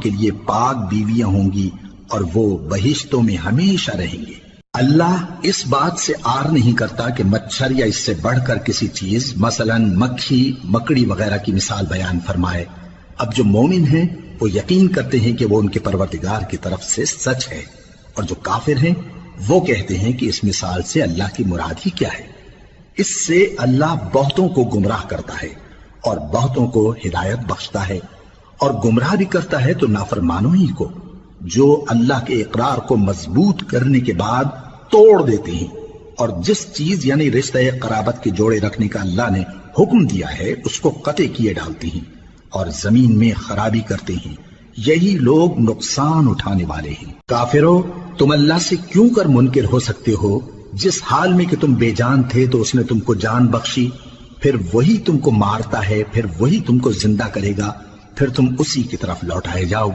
کے لیے پاک بیویاں ہوں گی اور وہ بہشتوں میں ہمیشہ رہیں گے۔ اللہ اس بات سے آر نہیں کرتا کہ مچھر یا اس سے بڑھ کر کسی چیز مثلا مکھی مکڑی وغیرہ کی مثال بیان فرمائے۔ اب جو مومن ہیں وہ یقین کرتے ہیں کہ وہ ان کے پروردگار کی طرف سے سچ ہے، اور جو کافر ہیں وہ کہتے ہیں کہ اس مثال سے اللہ کی مراد ہی کیا ہے۔ اس سے اللہ بہتوں کو گمراہ کرتا ہے اور بہتوں کو ہدایت بخشتا ہے، اور گمراہ بھی کرتا ہے تو نافرمانوں ہی کو، جو اللہ کے اقرار کو مضبوط کرنے کے بعد توڑ دیتے ہیں، اور جس چیز یعنی رشتہ قرابت کے جوڑے رکھنے کا اللہ نے حکم دیا ہے اس کو قطع کیے ڈالتے ہیں اور زمین میں خرابی کرتے ہیں۔ یہی لوگ نقصان اٹھانے والے ہیں۔ کافرو، تم اللہ سے کیوں کر منکر ہو سکتے ہو؟ جس حال میں کہ تم بے جان تھے تو اس نے تم کو جان بخشی، پھر وہی تم کو مارتا ہے، پھر وہی تم کو زندہ کرے گا، پھر تم اسی کی طرف لوٹائے جاؤ۔